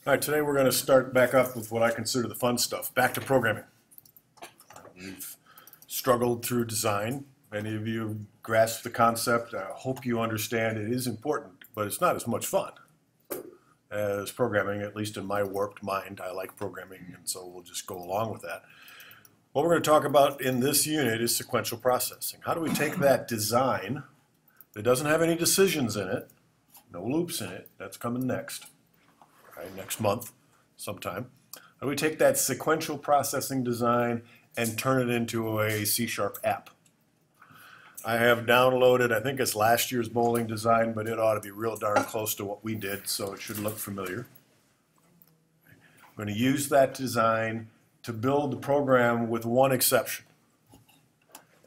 All right, today we're going to start back up with what I consider the fun stuff, back to programming. We've struggled through design. Many of you have grasped the concept. I hope you understand it is important, but it's not as much fun as programming, at least in my warped mind. I like programming, and so we'll just go along with that. What we're going to talk about in this unit is sequential processing. How do we take that design that doesn't have any decisions in it, no loops in it, that's coming next, next month sometime. How do we take that sequential processing design and turn it into a C# app? I have downloaded, I think it's last year's bowling design, but it ought to be real darn close to what we did, so it should look familiar. I'm going to use that design to build the program with one exception,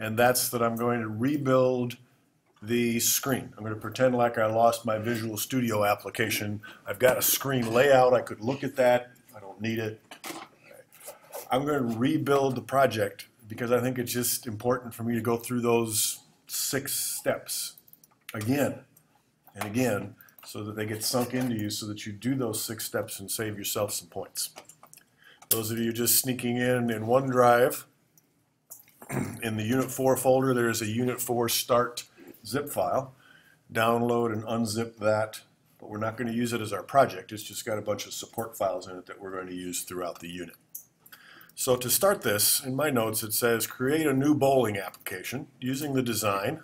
and that's that I'm going to rebuild the screen. I'm going to pretend like I lost my Visual Studio application. I've got a screen layout. I could look at that. I don't need it. I'm going to rebuild the project because I think it's just important for me to go through those 6 steps again and again so that they get sunk into you so that you do those 6 steps and save yourself some points. Those of you just sneaking in OneDrive, in the Unit 4 folder, there is a Unit 4 start zip file. Download and unzip that, but we're not going to use it as our project. It's just got a bunch of support files in it that we're going to use throughout the unit. So to start this, in my notes it says create a new bowling application using the design.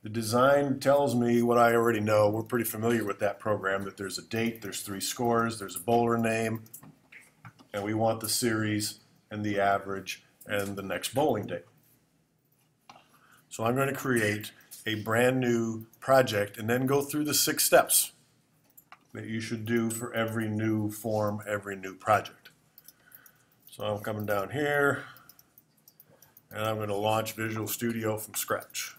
The design tells me what I already know. We're pretty familiar with that program, that there's a date, there's 3 scores, there's a bowler name, and we want the series and the average and the next bowling date. So I'm going to create a brand new project and then go through the 6 steps that you should do for every new form, every new project. So I'm coming down here and I'm going to launch Visual Studio from scratch.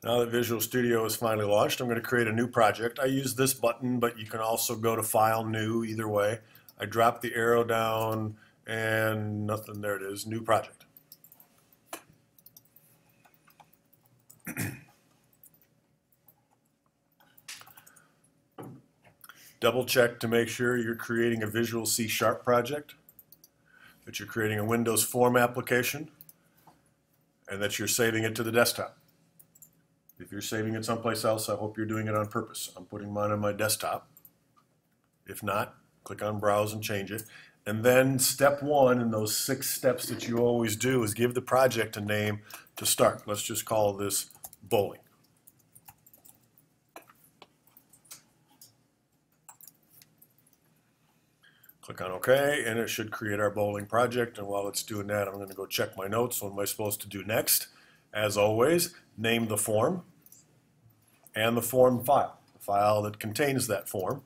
Now that Visual Studio is finally launched, I'm going to create a new project. I use this button, but you can also go to File, New, either way. I drop the arrow down and nothing, there it is, New Project. Double check to make sure you're creating a Visual C# project, that you're creating a Windows Form application, and that you're saving it to the desktop. If you're saving it someplace else, I hope you're doing it on purpose. I'm putting mine on my desktop. If not, click on Browse and change it. And then step 1 in those 6 steps that you always do is give the project a name to start. Let's just call this bowling. Click on OK, and it should create our bowling project. And while it's doing that, I'm going to go check my notes. What am I supposed to do next? As always, name the form and the form file, the file that contains that form.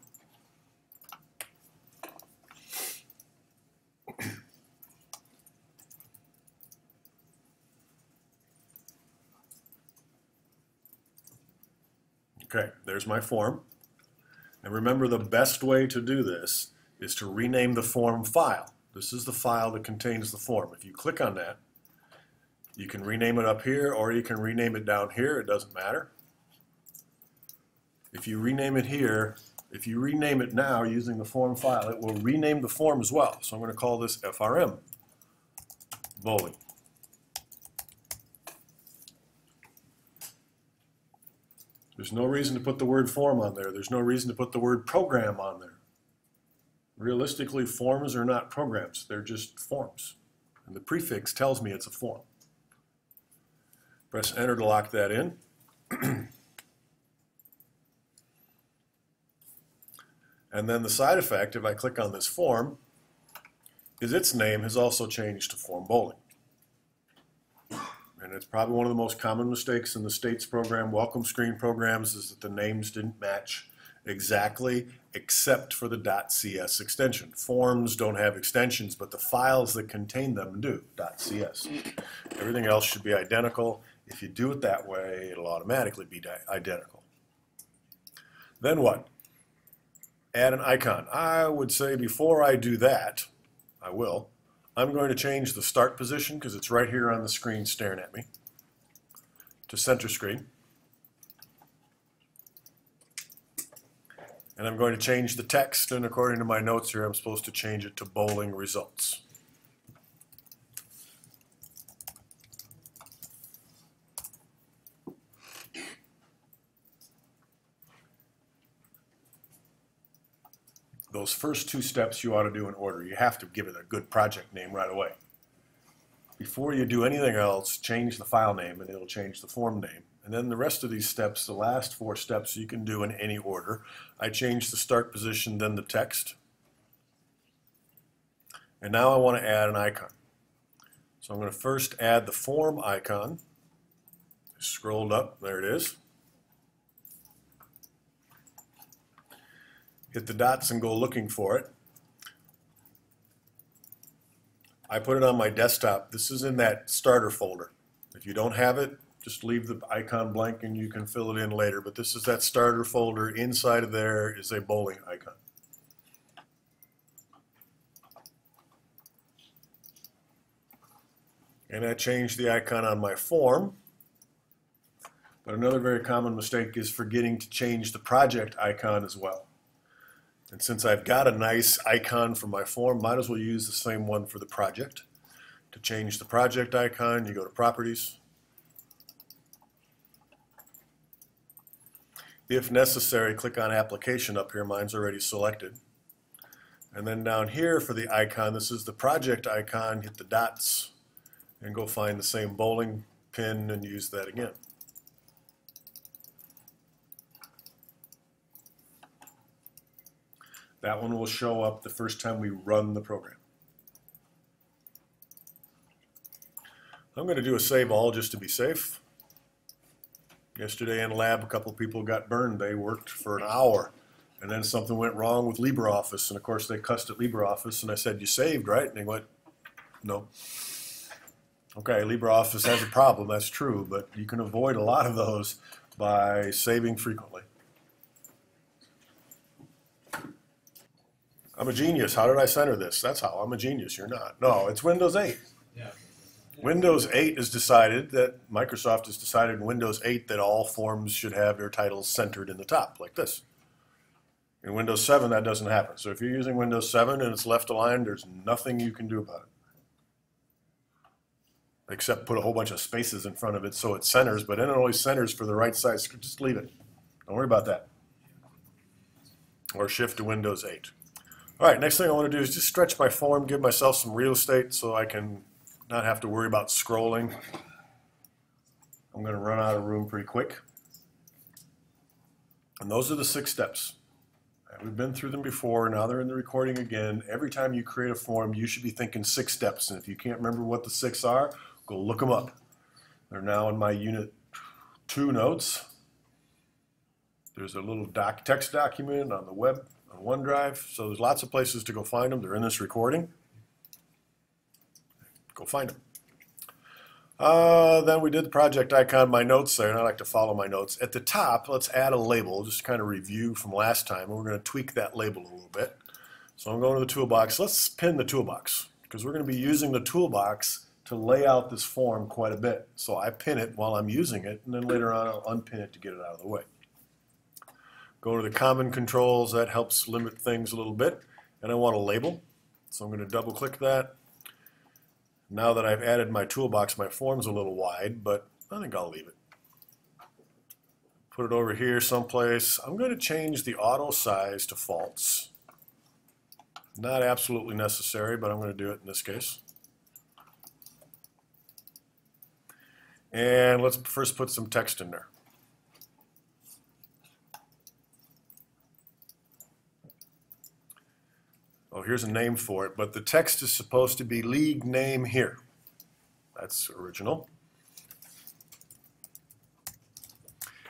Okay, there's my form. And remember, the best way to do this is to rename the form file. This is the file that contains the form. If you click on that, you can rename it up here or you can rename it down here. It doesn't matter. If you rename it here, if you rename it now using the form file, it will rename the form as well. So I'm going to call this FRM, bowling. There's no reason to put the word form on there. There's no reason to put the word program on there. Realistically, forms are not programs. They're just forms. And the prefix tells me it's a form. Press Enter to lock that in. And then the side effect, if I click on this form, is its name has also changed to Form Bowling. And it's probably one of the most common mistakes in the states program, welcome screen programs, is that the names didn't match exactly, except for the .cs extension. Forms don't have extensions, but the files that contain them do, .cs. Everything else should be identical. If you do it that way, it'll automatically be identical. Then what? Add an icon. I would say before I do that, I will, I'm going to change the start position, because it's right here on the screen staring at me, to center screen. And I'm going to change the text, and according to my notes here, I'm supposed to change it to bowling results. Those first two steps you ought to do in order. You have to give it a good project name right away. Before you do anything else, change the file name, and it'll change the form name. And then the rest of these steps, the last 4 steps, you can do in any order. I changed the start position, then the text. And now I want to add an icon. So I'm going to first add the form icon. Scrolled up, there it is. Hit the dots and go looking for it. I put it on my desktop. This is in that starter folder. If you don't have it, just leave the icon blank and you can fill it in later. But this is that starter folder. Inside of there is a bowling icon. And I changed the icon on my form. But another very common mistake is forgetting to change the project icon as well. And since I've got a nice icon for my form, might as well use the same one for the project. To change the project icon, you go to Properties. If necessary, click on Application up here. Mine's already selected. And then down here for the icon, this is the project icon. Hit the dots and go find the same bowling pin and use that again. That one will show up the first time we run the program. I'm going to do a save all just to be safe. Yesterday in lab, a couple people got burned. They worked for an hour, and then something went wrong with LibreOffice, and of course they cussed at LibreOffice, and I said, "You saved, right?" And they went, "No." Okay, LibreOffice has a problem, that's true, but you can avoid a lot of those by saving frequently. I'm a genius. How did I center this? That's how. I'm a genius. You're not. No, it's Windows 8. Yeah. Windows 8 has decided that, Microsoft has decided in Windows 8 that all forms should have their titles centered in the top, like this. In Windows 7, that doesn't happen. So if you're using Windows 7 and it's left aligned, there's nothing you can do about it. Except put a whole bunch of spaces in front of it so it centers, but then it only centers for the right size. Just leave it. Don't worry about that. Or shift to Windows 8. All right, next thing I want to do is just stretch my form, give myself some real estate so I can not have to worry about scrolling. I'm going to run out of room pretty quick. And those are the 6 steps. We've been through them before. Now they're in the recording again. Every time you create a form, you should be thinking 6 steps. And if you can't remember what the 6 are, go look them up. They're now in my Unit 2 notes. There's a little text document on the web, on OneDrive. So there's lots of places to go find them. They're in this recording. Go find them. Then we did the project icon, my notes there, and I like to follow my notes. At the top, let's add a label, just kind of review from last time, and we're going to tweak that label a little bit. So I'm going to the toolbox. Let's pin the toolbox, because we're going to be using the toolbox to lay out this form quite a bit. So I pin it while I'm using it, and then later on I'll unpin it to get it out of the way. Go to the common controls. That helps limit things a little bit. And I want a label, so I'm going to double click that. Now that I've added my toolbox, my form's a little wide, but I think I'll leave it. Put it over here someplace. I'm going to change the auto size to false. Not absolutely necessary, but I'm going to do it in this case. And let's first put some text in there. Oh, here's a name for it, but the text is supposed to be league name here. That's original.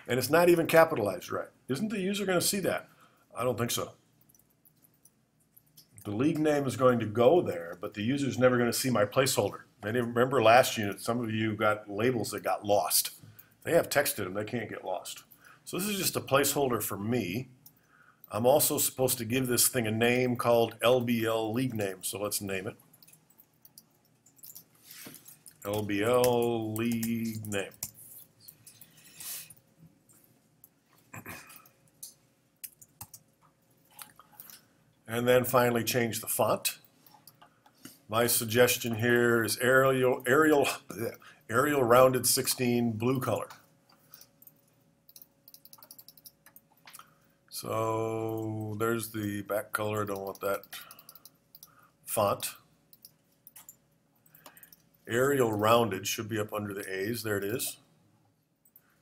And it's not even capitalized right. Isn't the user going to see that? I don't think so. The league name is going to go there, but the user's never going to see my placeholder. Remember last unit, some of you got labels that got lost. They have text in them, they can't get lost. So this is just a placeholder for me. I'm also supposed to give this thing a name called LBL league name, so let's name it. LBL league name. And then finally change the font. My suggestion here is Arial rounded 16 blue color. So there's the back color, don't want that font. Arial rounded should be up under the A's, there it is.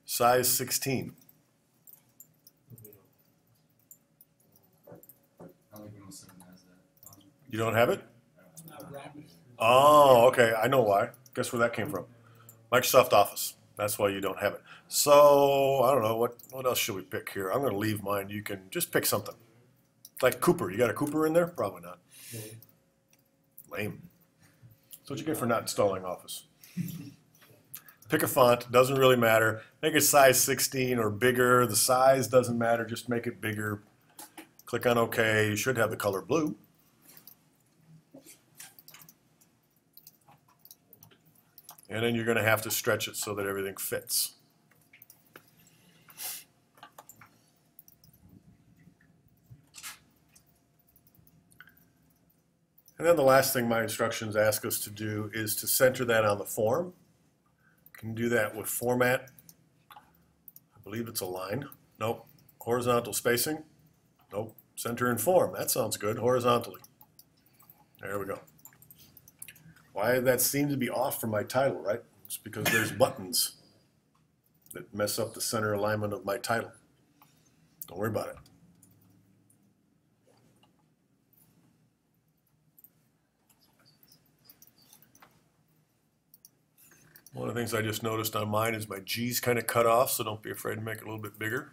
Size 16. You don't have it? Oh, okay, I know why. Guess where that came from? Microsoft Office. That's why you don't have it. So, I don't know, what else should we pick here? I'm going to leave mine. You can just pick something. Like Cooper. You got a Cooper in there? Probably not. Lame. That's what you get for not installing Office. Pick a font. Doesn't really matter. Make it size 16 or bigger. The size doesn't matter. Just make it bigger. Click on OK. You should have the color blue. And then you're going to have to stretch it so that everything fits. And then the last thing my instructions ask us to do is to center that on the form. You can do that with format. I believe it's a line. Nope. Horizontal spacing. Nope. Center in form. That sounds good. Horizontally. There we go. Why that seems to be off from my title, right? It's because there's buttons that mess up the center alignment of my title. Don't worry about it. One of the things I just noticed on mine is my G's kind of cut off, so don't be afraid to make it a little bit bigger.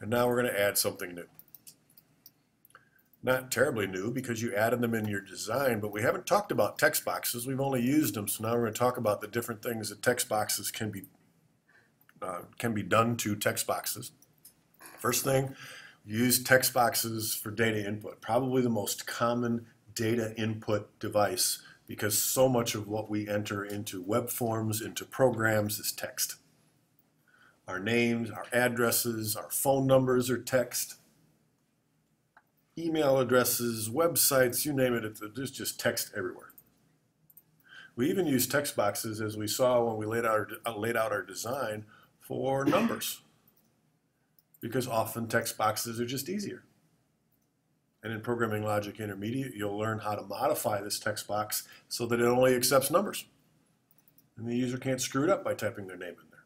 And now we're going to add something new. Not terribly new because you added them in your design, but we haven't talked about text boxes. We've only used them, so now we're going to talk about the different things that text boxes can be done to text boxes. First thing, use text boxes for data input. Probably the most common data input device because so much of what we enter into web forms, into programs is text. Our names, our addresses, our phone numbers are text. Email addresses, websites, you name it, there's just text everywhere. We even use text boxes, as we saw when we laid out our design, for numbers. Because often text boxes are just easier. And in Programming Logic Intermediate, you'll learn how to modify this text box so that it only accepts numbers. And the user can't screw it up by typing their name in there.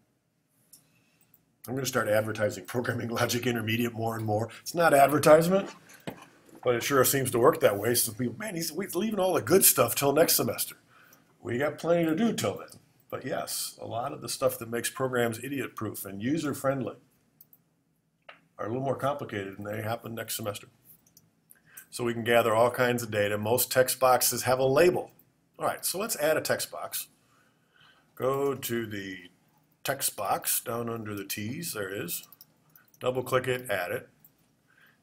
I'm going to start advertising Programming Logic Intermediate more and more. It's not advertisement, but it sure seems to work that way. So people, man, he's leaving all the good stuff till next semester. We got plenty to do till then. But yes, a lot of the stuff that makes programs idiot-proof and user-friendly are a little more complicated, and they happen next semester. So we can gather all kinds of data. Most text boxes have a label. All right, so let's add a text box. Go to the text box down under the T's, there it is. Double click it, add it.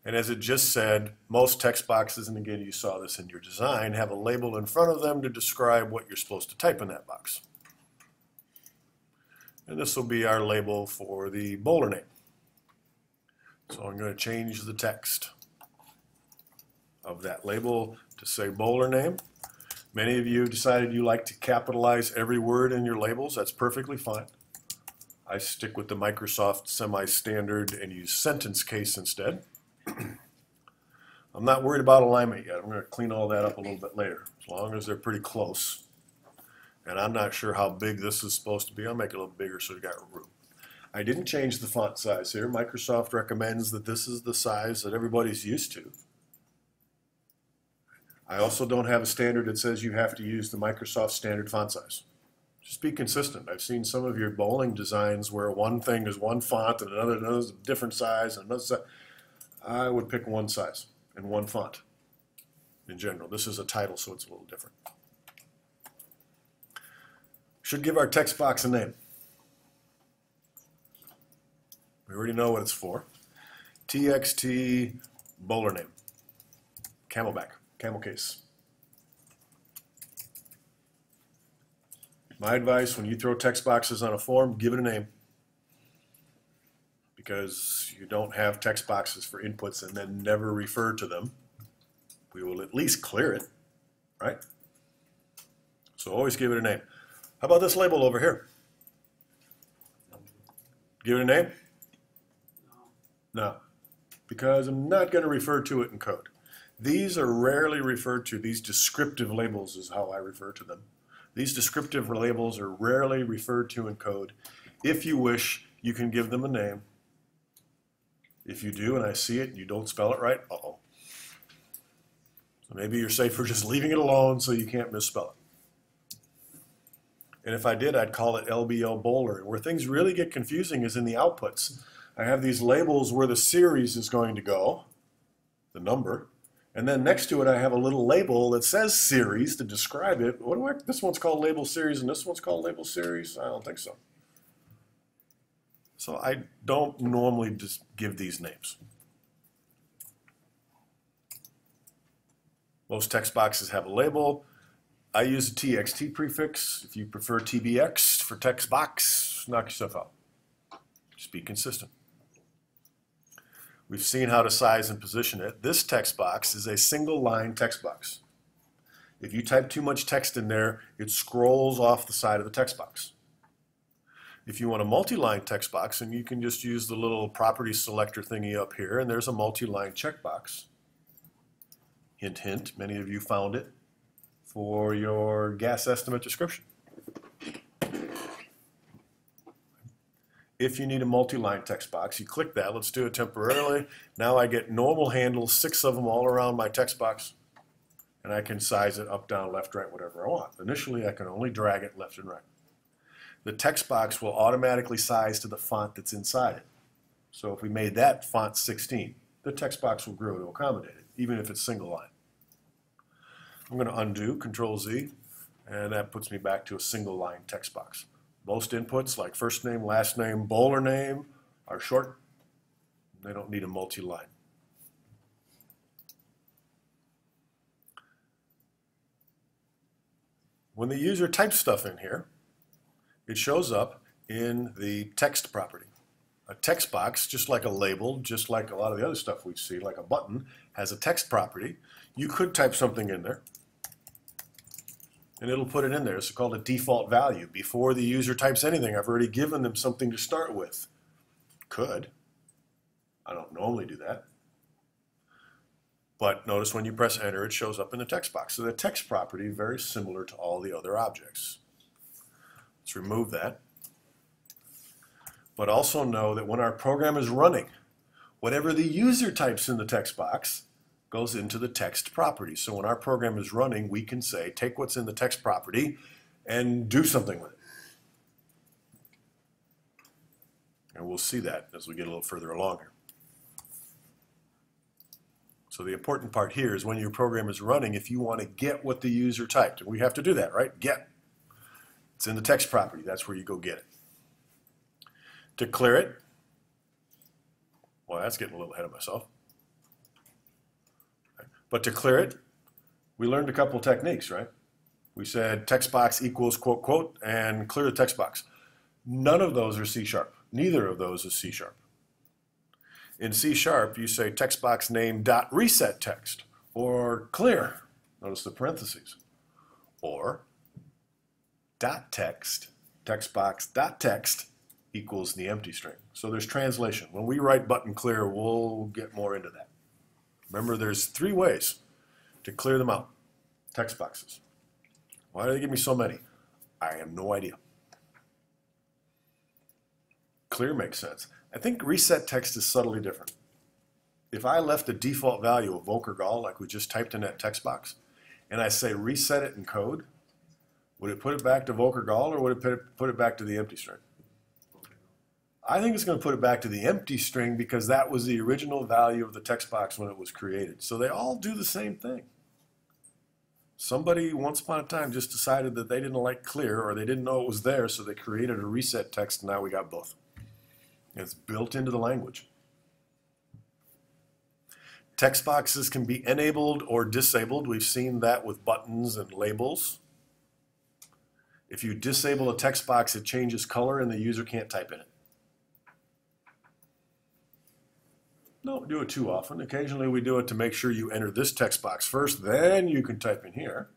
And as it just said, most text boxes, and again you saw this in your design, have a label in front of them to describe what you're supposed to type in that box. And this will be our label for the bowler name. So I'm going to change the text of that label to say bowler name. Many of you decided you like to capitalize every word in your labels. That's perfectly fine. I stick with the Microsoft semi-standard and use sentence case instead. I'm not worried about alignment yet. I'm going to clean all that up a little bit later, as long as they're pretty close. And I'm not sure how big this is supposed to be. I'll make it a little bigger so we got room. I didn't change the font size here. Microsoft recommends that this is the size that everybody's used to. I also don't have a standard that says you have to use the Microsoft standard font size. Just be consistent. I've seen some of your bowling designs where one thing is one font and another is a different size and another size. I would pick one size and one font in general. This is a title, so it's a little different. Should give our text box a name. We already know what it's for. TXT bowler name. Camelback, camel case. My advice, when you throw text boxes on a form, give it a name. Because you don't have text boxes for inputs and then never refer to them. We will at least clear it, right? So always give it a name. How about this label over here? Give it a name? No. Because I'm not going to refer to it in code. These are rarely referred to. These descriptive labels is how I refer to them. These descriptive labels are rarely referred to in code. If you wish, you can give them a name. If you do and I see it and you don't spell it right, uh-oh. So maybe you're safer just leaving it alone so you can't misspell it. And if I did, I'd call it LBL bowler. And where things really get confusing is in the outputs. I have these labels where the series is going to go, the number, and then next to it I have a little label that says series to describe it. This one's called label series and this one's called label series? I don't think so. So I don't normally just give these names. Most text boxes have a label. I use a TXT prefix. If you prefer TBX for text box, knock yourself out. Just be consistent. We've seen how to size and position it. This text box is a single line text box. If you type too much text in there, it scrolls off the side of the text box. If you want a multi-line text box, and you can just use the little property selector thingy up here, and there's a multi-line checkbox. Hint, hint, many of you found it for your gas estimate description. If you need a multi-line text box, you click that. Let's do it temporarily. Now I get normal handles, 6 of them all around my text box, and I can size it up, down, left, right, whatever I want. Initially, I can only drag it left and right. The text box will automatically size to the font that's inside it. So if we made that font 16, the text box will grow to accommodate it, even if it's single line. I'm going to undo, Control Z, and that puts me back to a single line text box. Most inputs, like first name, last name, bowler name, are short. They don't need a multi-line. When the user types stuff in here, it shows up in the text property. A text box, just like a label, just like a lot of the other stuff we see, like a button, has a text property. You could type something in there, and it'll put it in there. It's called a default value. Before the user types anything, I've already given them something to start with. Could. I don't normally do that. But notice when you press enter, it shows up in the text box. So the text property is very similar to all the other objects. Let's remove that. But also know that when our program is running, whatever the user types in the text box goes into the text property. So when our program is running, we can say, take what's in the text property and do something with it. And we'll see that as we get a little further along here. So the important part here is when your program is running, if you want to get what the user typed, and we have to do that, right? Get. It's in the text property. That's where you go get it. To clear it, well, that's getting a little ahead of myself. But to clear it, we learned a couple of techniques, right? We said text box equals quote, quote, and clear the text box. None of those are C#. Neither of those is C#. In C#, you say text box name dot reset text, or clear. Notice the parentheses. Or dot text, text box dot text equals the empty string. So there's translation. When we write button clear, we'll get more into that. Remember, there's 3 ways to clear them out. Text boxes. Why do they give me so many? I have no idea. Clear makes sense. I think reset text is subtly different. If I left a default value of Volker Gall, like we just typed in that text box, and I say reset it in code, would it put it back to Volker Gall, or would it put it back to the empty string? I think it's going to put it back to the empty string because that was the original value of the text box when it was created. So they all do the same thing. Somebody once upon a time just decided that they didn't like clear, or they didn't know it was there, so they created a reset text, and now we got both. It's built into the language. Text boxes can be enabled or disabled. We've seen that with buttons and labels. If you disable a text box, it changes color and the user can't type in it. Don't do it too often. Occasionally we do it to make sure you enter this text box first, then you can type in here.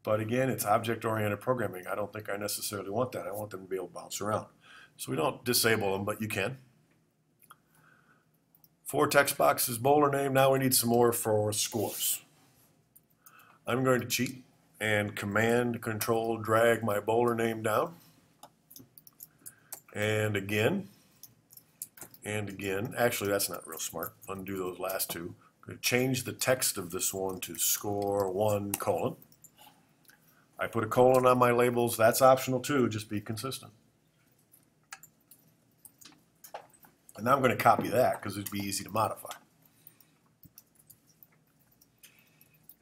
But again, it's object-oriented programming. I don't think I necessarily want that. I want them to be able to bounce around. So we don't disable them, but you can. 4 text boxes, bowler name. Now we need some more for scores. I'm going to cheat and command control drag my bowler name down. And again. Actually, that's not real smart. Undo those last two. I'm going to change the text of this one to score 1 colon. I put a colon on my labels. That's optional too. Just be consistent. And now I'm going to copy that because it'd be easy to modify.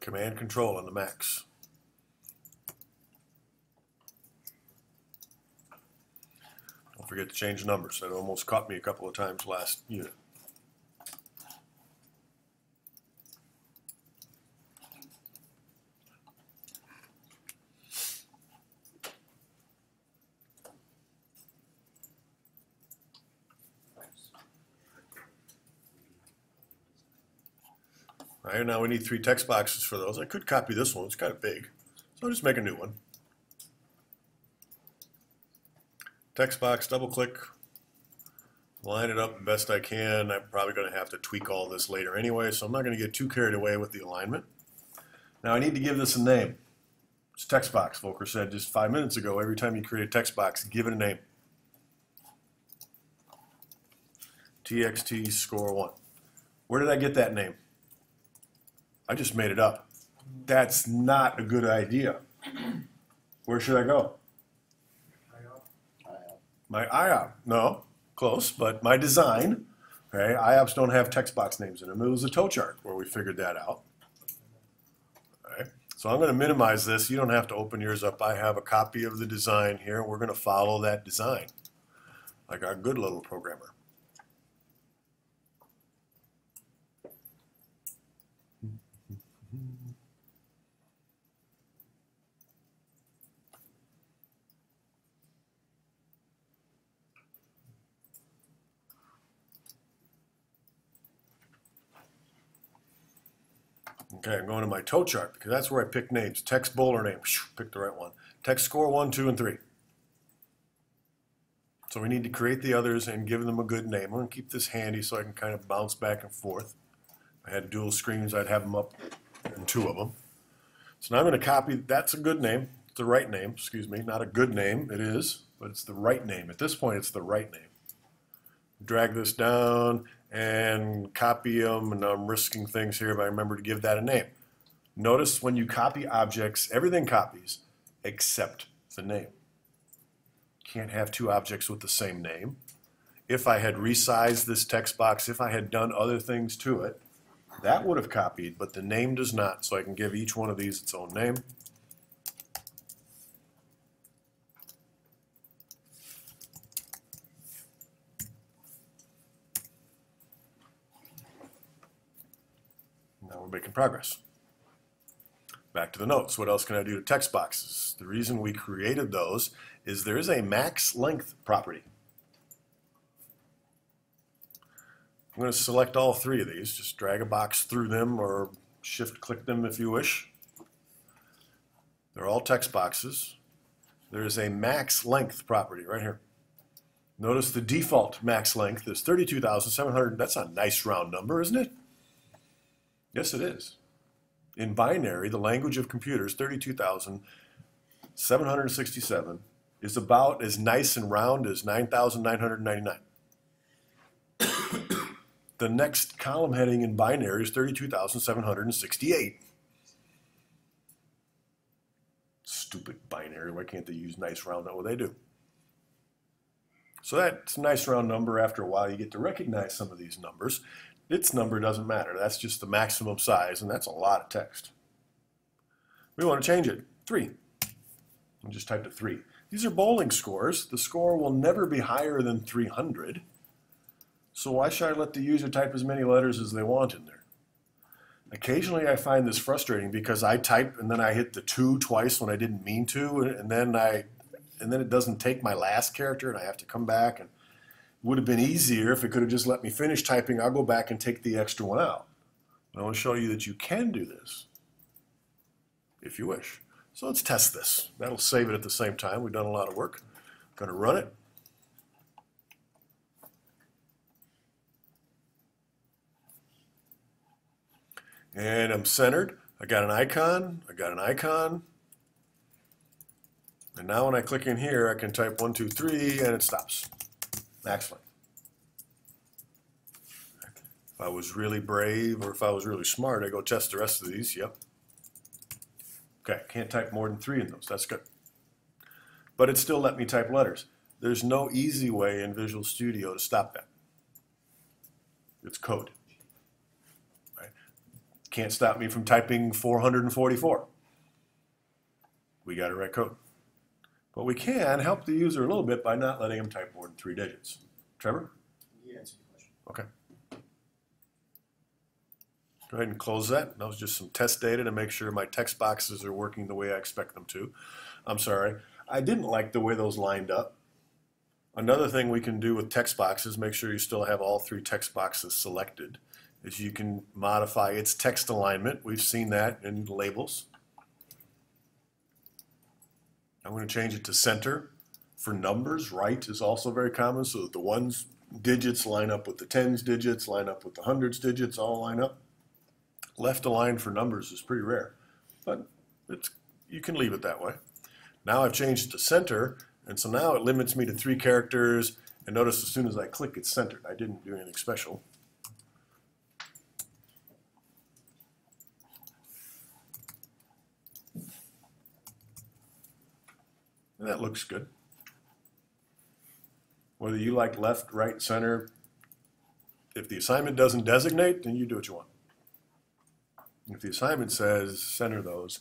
Command control on the Macs. Don't forget to change numbers. That almost caught me a couple of times last unit. All right, now we need 3 text boxes for those. I could copy this one. It's kind of big. So I'll just make a new one. Text box, double click, line it up the best I can. I'm probably going to have to tweak all this later anyway, so I'm not going to get too carried away with the alignment. Now I need to give this a name. It's text box, Volker said just 5 minutes ago. Every time you create a text box, give it a name. TXT score 1. Where did I get that name? I just made it up. That's not a good idea. Where should I go? My IOP. No, close, but my design. Okay, IOPs don't have text box names in them. It was a toe chart where we figured that out. All right, so I'm going to minimize this. You don't have to open yours up. I have a copy of the design here. We're going to follow that design like our good little programmer. Okay, I'm going to my toe chart because that's where I pick names. Text bowler name, pick the right one. Text score 1, 2, and 3. So we need to create the others and give them a good name. I'm going to keep this handy so I can kind of bounce back and forth. If I had dual screens, I'd have them up in 2 of them. So now I'm going to copy. That's a good name. It's the right name. Excuse me. Not a good name. It is, but it's the right name. At this point, it's the right name. Drag this down and copy them, and I'm risking things here, but I remember to give that a name. Notice when you copy objects, everything copies except the name. Can't have 2 objects with the same name. If I had resized this text box, if I had done other things to it, that would have copied, but the name does not, so I can give each one of these its own name. Now we're making progress. Back to the notes. What else can I do to text boxes? The reason we created those is there is a max length property. I'm going to select all 3 of these. Just drag a box through them or shift click them if you wish. They're all text boxes. There is a max length property right here. Notice the default max length is 32,700. That's a nice round number, isn't it? Yes, it is. In binary, the language of computers, 32,767 is about as nice and round as 9,999. The next column heading in binary is 32,768. Stupid binary. Why can't they use nice round number? Well, they do. So that's a nice round number. After a while, you get to recognize some of these numbers. Its number doesn't matter. That's just the maximum size, and that's a lot of text. We want to change it. 3. and just typed a 3. These are bowling scores. The score will never be higher than 300. So why should I let the user type as many letters as they want in there? Occasionally I find this frustrating because I type and then I hit the 2 twice when I didn't mean to, and then it doesn't take my last character and I have to come back. And it would have been easier if it could have just let me finish typing. I'll go back and take the extra one out. I want to show you that you can do this if you wish. So let's test this. That'll save it at the same time. We've done a lot of work. Going to run it. And I'm centered. I got an icon. I got an icon. And now when I click in here, I can type 1, 2, 3, and it stops. Excellent. If I was really brave or if I was really smart, I go test the rest of these. Yep. Okay, can't type more than 3 in those. That's good. But it still let me type letters. There's no easy way in Visual Studio to stop that. It's code. Right? Can't stop me from typing 444. We got to write code. But we can help the user a little bit by not letting him type more than 3 digits. Trevor? Yeah, answer the question. Okay. Go ahead and close that. That was just some test data to make sure my text boxes are working the way I expect them to. I'm sorry. I didn't like the way those lined up. Another thing we can do with text boxes, make sure you still have all 3 text boxes selected, is you can modify its text alignment. We've seen that in labels. I'm going to change it to center. For numbers, right is also very common, so that the 1's digits line up with the 10's digits, line up with the 100's digits, all line up. Left aligned for numbers is pretty rare, but you can leave it that way. Now I've changed it to center, and so now it limits me to 3 characters, and notice as soon as I click it's centered. I didn't do anything special. And that looks good. Whether you like left, right, center, if the assignment doesn't designate, then you do what you want. If the assignment says center those,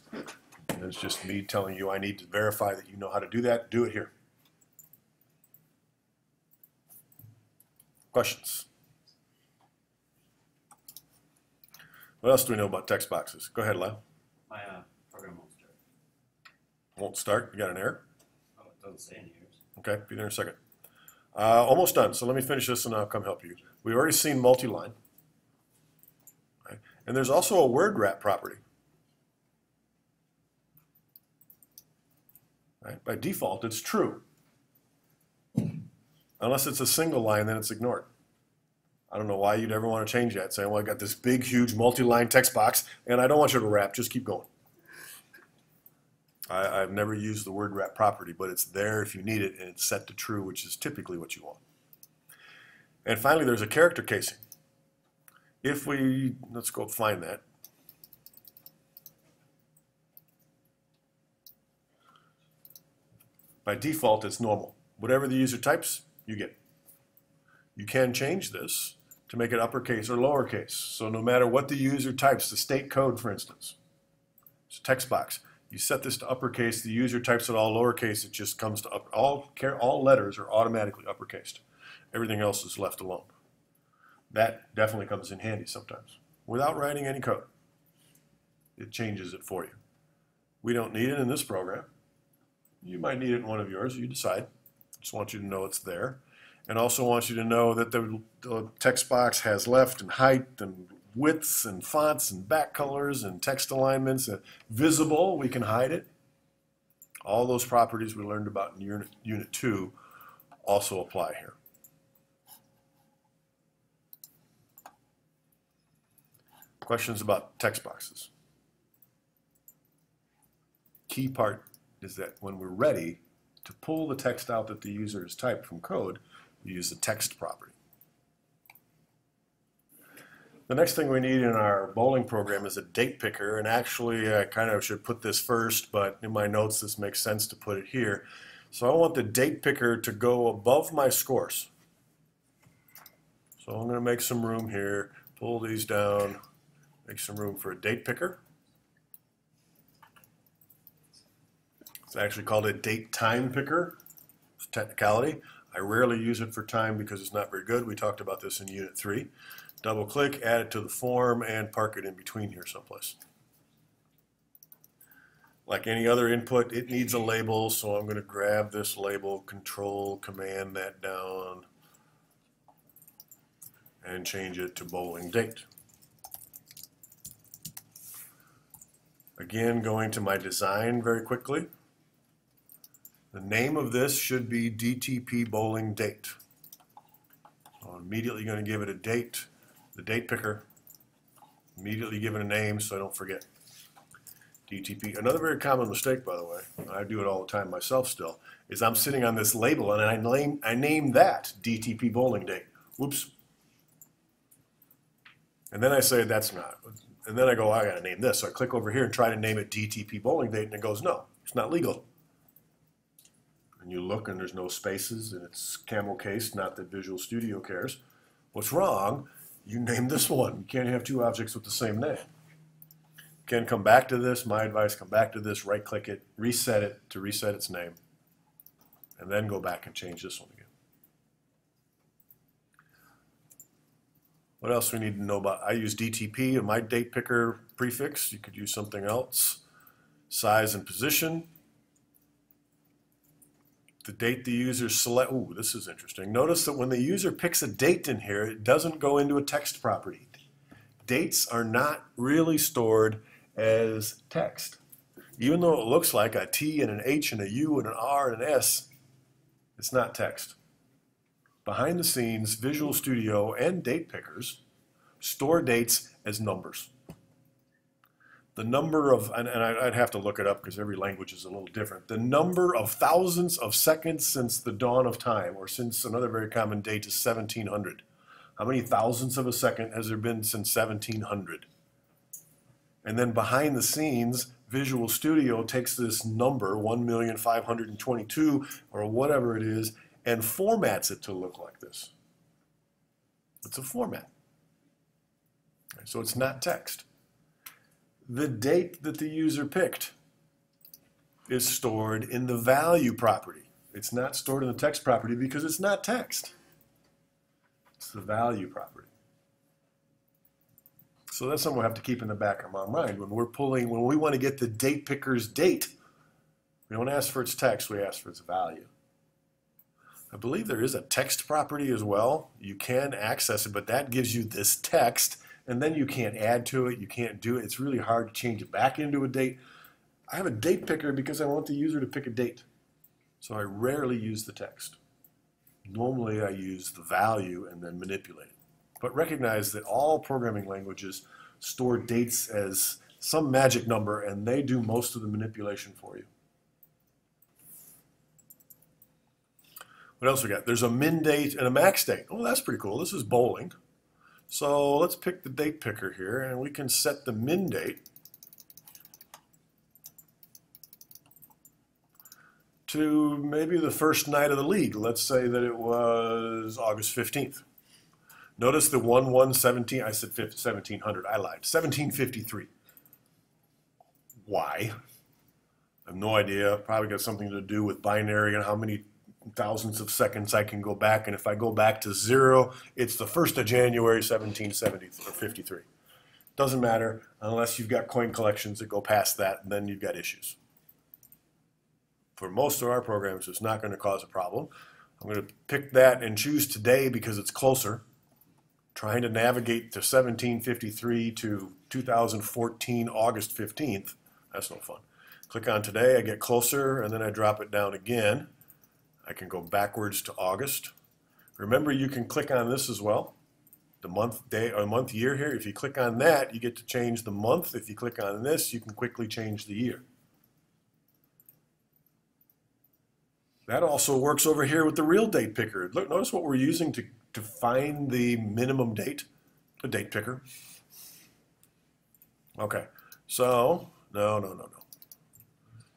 and it's just me telling you I need to verify that you know how to do that, do it here. Questions? What else do we know about text boxes? Go ahead, Lyle. My program won't start. Won't start? You got an error? Oh, it doesn't say any errors. Okay, be there in a second. Almost done, so let me finish this and I'll come help you. We've already seen multi-line. Right? And there's also a word wrap property. Right? By default, it's true. Unless it's a single line, then it's ignored. I don't know why you'd ever want to change that, saying, well, I got this big, huge, multi-line text box, and I don't want you to wrap, just keep going. I've never used the word wrap property, but it's there if you need it, and it's set to true, which is typically what you want. And finally, there's a character casing. Let's go find that. By default, it's normal. Whatever the user types, you get. You can change this to make it uppercase or lowercase. So no matter what the user types, the state code, for instance, it's a text box. You set this to uppercase, the user types it all lowercase, it just comes to up. All letters are automatically uppercased. Everything else is left alone. That definitely comes in handy sometimes. Without writing any code, it changes it for you. We don't need it in this program. You might need it in one of yours, you decide. Just want you to know it's there. And also want you to know that the text box has left and height and widths and fonts and back colors and text alignments. Visible, we can hide it. All those properties we learned about in Unit 2 also apply here. Questions about text boxes? Key part is that when we're ready to pull the text out that the user has typed from code, we use the text property. The next thing we need in our bowling program is a date picker, and actually I kind of should put this first, but in my notes this makes sense to put it here. So I want the date picker to go above my scores. So I'm going to make some room here, pull these down, make some room for a date picker. It's actually called a date time picker. It's a technicality. I rarely use it for time because it's not very good. We talked about this in Unit 3. Double click, add it to the form, and park it in between here someplace. Like any other input, it needs a label, so I'm going to grab this label, Control, Command that down, and change it to bowling date. Again, going to my design very quickly. The name of this should be DTP bowling date. So I'm immediately going to give it a date, the date picker. Immediately give it a name so I don't forget. DTP. Another very common mistake, by the way, I do it all the time myself still, is I'm sitting on this label and I name that DTP bowling date. Whoops. And then I say that's not. And then I go, I gotta name this. So I click over here and try to name it DTP bowling date, and it goes, no, it's not legal. And you look and there's no spaces and it's camel cased, not that Visual Studio cares. What's wrong? You name this one. You can't have two objects with the same name. Can come back to this, my advice, come back to this, right click it, reset it to reset its name, and then go back and change this one again. What else we need to know about? I use DTP in my date picker prefix. You could use something else. Size and position. The date the user select. Ooh, this is interesting. Notice that when the user picks a date in here, it doesn't go into a text property. Dates are not really stored as text. Even though it looks like a T and an H and a U and an R and an S, it's not text. Behind the scenes, Visual Studio and date pickers store dates as numbers. The number of, and I'd have to look it up because every language is a little different, the number of thousands of seconds since the dawn of time, or since another very common date is 1700. How many thousandths of a second has there been since 1700? And then behind the scenes, Visual Studio takes this number, 1,522,000 or whatever it is, and formats it to look like this. It's a format. So it's not text. The date that the user picked is stored in the value property. It's not stored in the text property because it's not text. It's the value property. So that's something we'll have to keep in the back of our mind when when we want to get the date picker's date. We don't ask for its text, we ask for its value. I believe there is a text property as well. You can access it, but that gives you this text, and then you can't add to it, you can't do it. It's really hard to change it back into a date. I have a date picker because I want the user to pick a date. So I rarely use the text. Normally I use the value and then manipulate it. But recognize that all programming languages store dates as some magic number, and they do most of the manipulation for you. What else we got? There's a min date and a max date. Oh, that's pretty cool. This is bowling. So let's pick the date picker here, and we can set the min date to maybe the first night of the league. Let's say that it was August 15th. Notice the 1117, I said 1700, I lied, 1753. Why? I have no idea. Probably got something to do with binary and how many thousandths of seconds I can go back. And if I go back to 0, it's the 1st of January, 1770 or 53. Doesn't matter unless you've got coin collections that go past that, and then you've got issues. For most of our programs, it's not going to cause a problem. I'm going to pick that and choose today because it's closer. Trying to navigate to 1753 to 2014 August 15th, that's no fun. Click on today, I get closer, and then I drop it down again. I can go backwards to August. Remember, you can click on this as well. The month, day, or month, year here. If you click on that, you get to change the month. If you click on this, you can quickly change the year. That also works over here with the real date picker. Look, notice what we're using to find the minimum date, the date picker. Okay, so, no.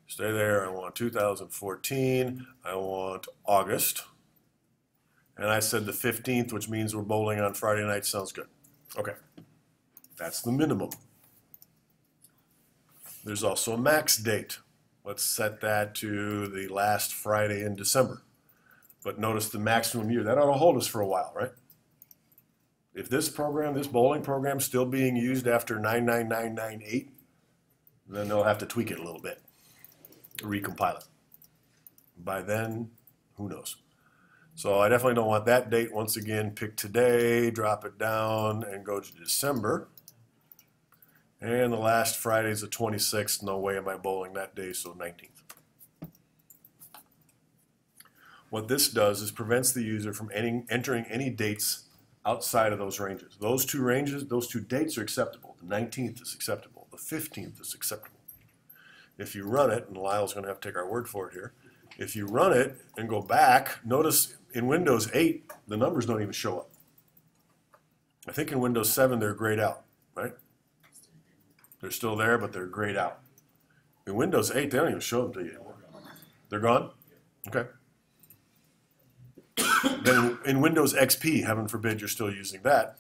Stay there, I want 2014, I want August. And I said the 15th, which means we're bowling on Friday night, sounds good. Okay, that's the minimum. There's also a max date. Let's set that to the last Friday in December. But notice the maximum year. That ought to hold us for a while, right? If this program, this bowling program, is still being used after 99998, then they'll have to tweak it a little bit, recompile it. By then, who knows? So I definitely don't want that date. Once again, pick today, drop it down, and go to December. And the last Friday is the 26th. No way am I bowling that day, so 19th. What this does is prevents the user from entering any dates outside of those ranges. Those two ranges, those two dates are acceptable. The 19th is acceptable. The 15th is acceptable. If you run it, and Lyle's going to have to take our word for it here, if you run it and go back, notice in Windows 8, the numbers don't even show up. I think in Windows 7, they're grayed out, right? They're still there, but they're grayed out. In Windows 8, they don't even show them to you anymore. They're gone? Okay. Then in Windows XP, heaven forbid you're still using that,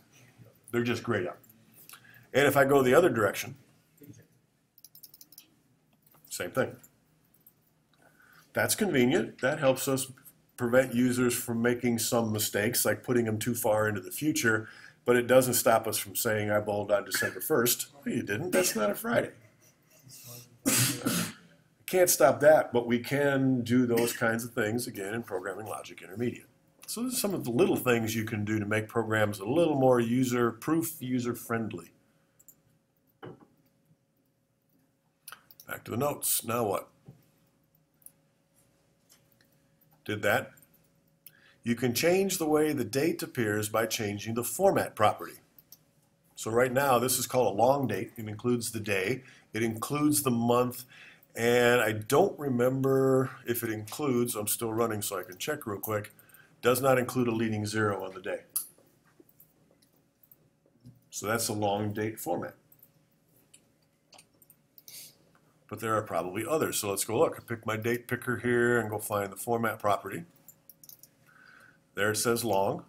they're just grayed out. And if I go the other direction, same thing. That's convenient. That helps us prevent users from making some mistakes, like putting them too far into the future, but it doesn't stop us from saying I bowled on December 1st. No, you didn't. That's not a Friday. Can't stop that, but we can do those kinds of things, again, in Programming Logic Intermediate. So these are some of the little things you can do to make programs a little more user-proof, user-friendly. Back to the notes. Now what? Did that. You can change the way the date appears by changing the format property. So right now, this is called a long date. It includes the day. It includes the month. And I don't remember if it includes, I'm still running so I can check real quick, does not include a leading zero on the day. So that's a long date format. But there are probably others. So let's go look. I pick my date picker here and go find the format property. There it says long.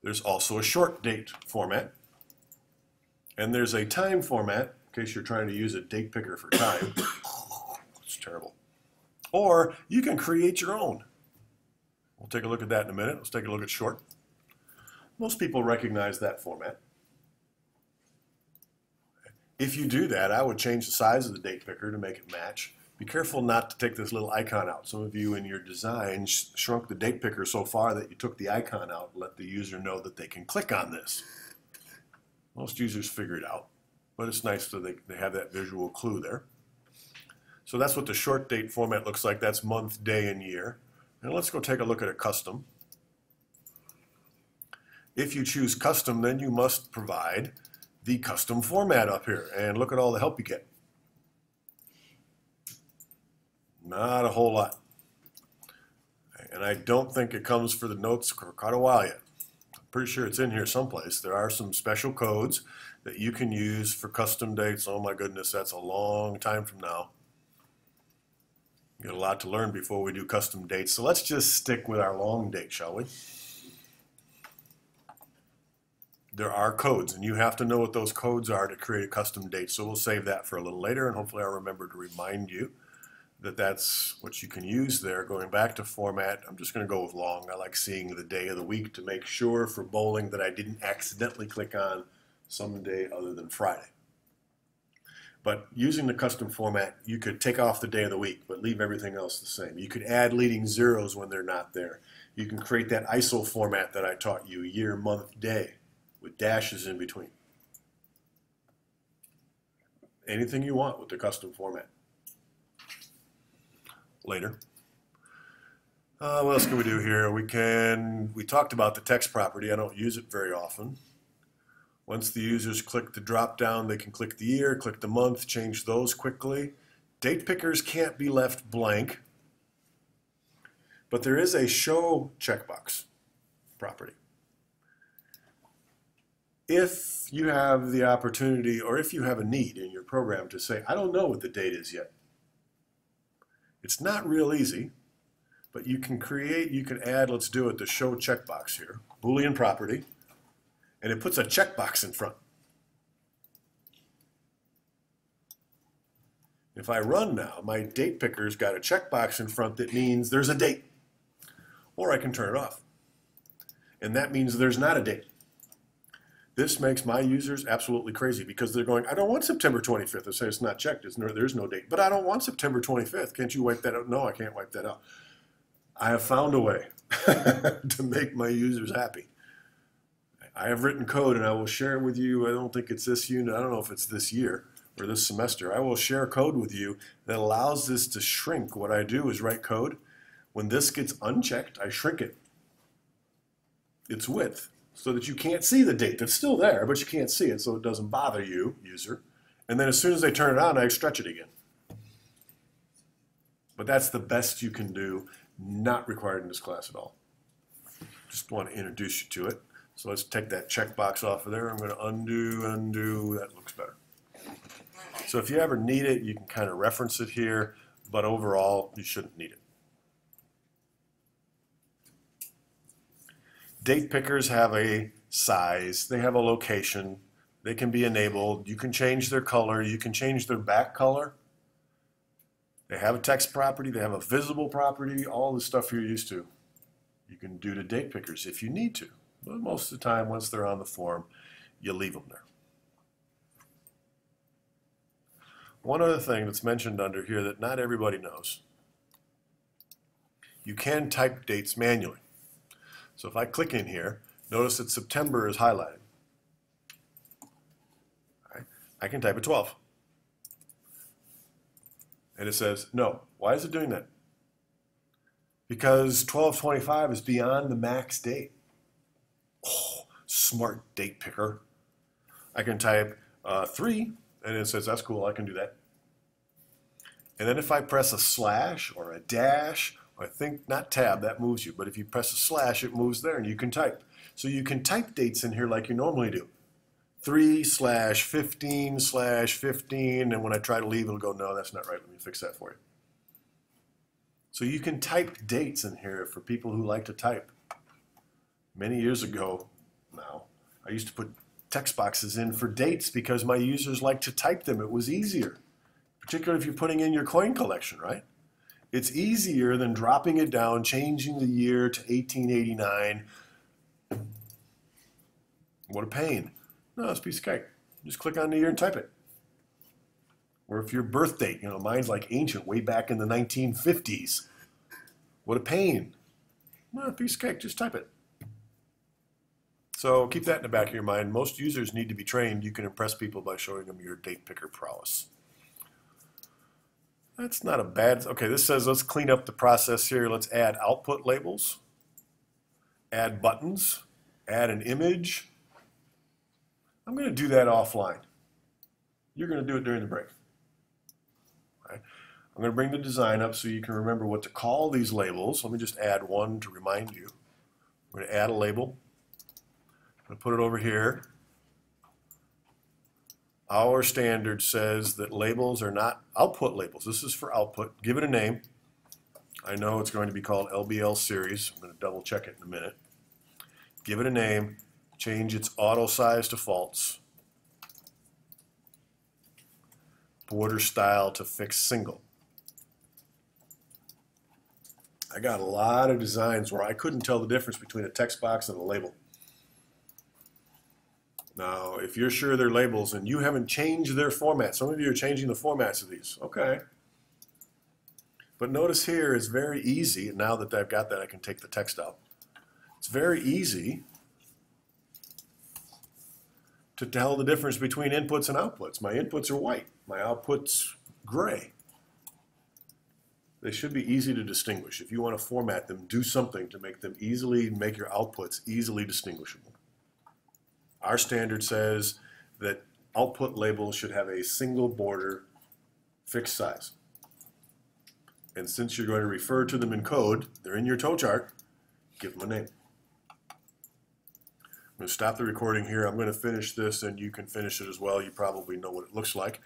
There's also a short date format. And there's a time format, in case you're trying to use a date picker for time. It's terrible. Or you can create your own. We'll take a look at that in a minute. Let's take a look at short. Most people recognize that format. If you do that, I would change the size of the date picker to make it match. Be careful not to take this little icon out. Some of you in your design shrunk the date picker so far that you took the icon out. Let the user know that they can click on this. Most users figure it out, but it's nice that they have that visual clue there. So that's what the short date format looks like. That's month, day, and year. And let's go take a look at a custom. If you choose custom, then you must provide the custom format up here. And look at all the help you get. Not a whole lot. And I don't think it comes for the notes for quite a while yet. I'm pretty sure it's in here someplace. There are some special codes that you can use for custom dates. Oh my goodness, that's a long time from now. Got a lot to learn before we do custom dates. So let's just stick with our long date, shall we? There are codes, and you have to know what those codes are to create a custom date. So we'll save that for a little later, and hopefully I'll remember to remind you that that's what you can use there. Going back to format, I'm just going to go with long. I like seeing the day of the week to make sure for bowling that I didn't accidentally click on some day other than Friday. But using the custom format, you could take off the day of the week, but leave everything else the same. You could add leading zeros when they're not there. You can create that ISO format that I taught you, year, month, day, with dashes in between. Anything you want with the custom format. Later. What else can we do here? We talked about the text property. I don't use it very often. Once the users click the drop down, they can click the year, click the month, change those quickly. Date pickers can't be left blank, but there is a show checkbox property. If you have the opportunity, or if you have a need in your program to say, I don't know what the date is yet. It's not real easy, but you can add, let's do it, the show checkbox here, Boolean property. And it puts a checkbox in front. If I run now, my date picker's got a checkbox in front that means there's a date. Or I can turn it off. And that means there's not a date. This makes my users absolutely crazy because they're going, I don't want September 25th. They say it's not checked. There's no date. But I don't want September 25th. Can't you wipe that out? No, I can't wipe that out. I have found a way to make my users happy. I have written code and I will share it with you. I don't think it's this unit. I don't know if it's this year or this semester. I will share code with you that allows this to shrink. What I do is write code. When this gets unchecked, I shrink it. Its width, so that you can't see the date. It's still there, but you can't see it, so it doesn't bother you, user. And then as soon as I turn it on, I stretch it again. But that's the best you can do, not required in this class at all. Just want to introduce you to it. So let's take that checkbox off of there. I'm going to undo. That looks better. So if you ever need it, you can kind of reference it here, but overall, you shouldn't need it. Date pickers have a size, they have a location, they can be enabled, you can change their color, you can change their back color. They have a text property, they have a visible property, all the stuff you're used to. You can do to date pickers if you need to. But most of the time, once they're on the form, you leave them there. One other thing that's mentioned under here that not everybody knows. You can type dates manually. So if I click in here, notice that September is highlighted. Right. I can type a 12. And it says, no. Why is it doing that? Because 12/25 is beyond the max date. Oh, smart date picker. I can type 3, and it says, that's cool, I can do that. And then if I press a slash or a dash, I think not tab, that moves you, but if you press a slash, it moves there and you can type. So you can type dates in here like you normally do. 3/15/15, and when I try to leave, it'll go, no, that's not right, let me fix that for you. So you can type dates in here for people who like to type. Many years ago now, I used to put text boxes in for dates because my users like to type them. It was easier, particularly if you're putting in your coin collection, right? It's easier than dropping it down, changing the year to 1889. What a pain. No, it's a piece of cake. Just click on the year and type it. Or if your birth date, mine's like ancient, way back in the 1950s. What a pain. No, a piece of cake, just type it. So keep that in the back of your mind. Most users need to be trained. You can impress people by showing them your date picker prowess. That's not a bad, okay, this says let's clean up the process here. Let's add output labels, add buttons, add an image. I'm going to do that offline. You're going to do it during the break. Right. I'm going to bring the design up so you can remember what to call these labels. Let me just add one to remind you. I'm going to add a label. I'm going to put it over here. Our standard says that labels are not output labels. This is for output. Give it a name. I know it's going to be called LBL series. I'm going to double check it in a minute. Give it a name. Change its auto size to false. Border style to fixed single. I got a lot of designs where I couldn't tell the difference between a text box and a label. Now, if you're sure they're labels and you haven't changed their format, some of you are changing the formats of these. Okay. But notice here it's very easy, and now that I've got that, I can take the text out. It's very easy to tell the difference between inputs and outputs. My inputs are white. My outputs gray. They should be easy to distinguish. If you want to format them, do something to make them make your outputs easily distinguishable. Our standard says that output labels should have a single border, fixed size. And since you're going to refer to them in code, they're in your toe chart, give them a name. I'm going to stop the recording here. I'm going to finish this and you can finish it as well. You probably know what it looks like.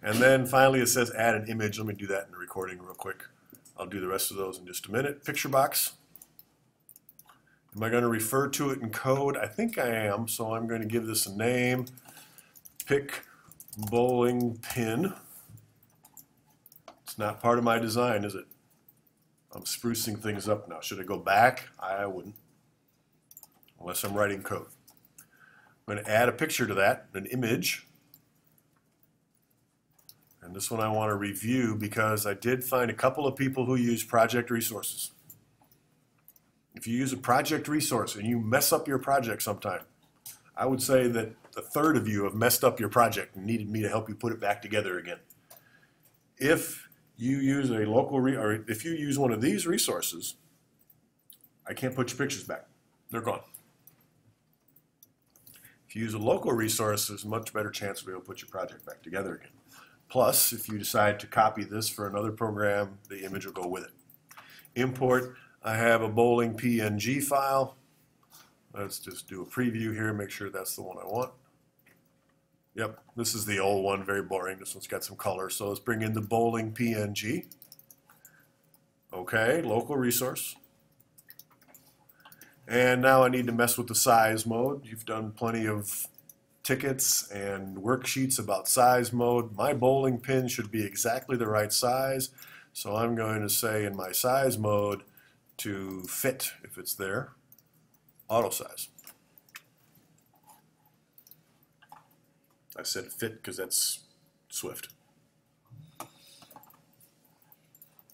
And then finally it says add an image. Let me do that in the recording real quick. I'll do the rest of those in just a minute. Picture box. Am I going to refer to it in code? I think I am, so I'm going to give this a name. Pick bowling pin. It's not part of my design, is it? I'm sprucing things up now. Should I go back? I wouldn't, unless I'm writing code. I'm going to add a picture to that, an image. And this one I want to review because I did find a couple of people who use project resources. If you use a project resource and you mess up your project sometime, I would say that a third of you have messed up your project and needed me to help you put it back together again. If you use a local, or if you use one of these resources, I can't put your pictures back. They're gone. If you use a local resource, there's a much better chance to be able to put your project back together again. Plus, if you decide to copy this for another program, the image will go with it. Import, I have a bowling PNG file. Let's just do a preview here, make sure that's the one I want. Yep, this is the old one, very boring. This one's got some color, so let's bring in the bowling PNG. Okay, local resource. And now I need to mess with the size mode. You've done plenty of tickets and worksheets about size mode. My bowling pin should be exactly the right size, so I'm going to say in my size mode to fit, if it's there, auto size. I said fit because that's Swift.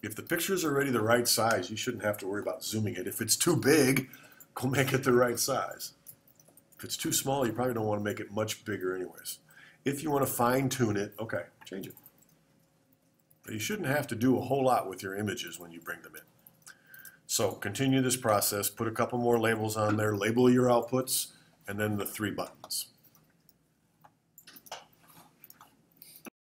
If the picture's already the right size, you shouldn't have to worry about zooming it. If it's too big, go make it the right size. If it's too small, you probably don't want to make it much bigger anyways. If you want to fine tune it, okay, change it. But you shouldn't have to do a whole lot with your images when you bring them in. So continue this process, put a couple more labels on there, label your outputs, and then the 3 buttons.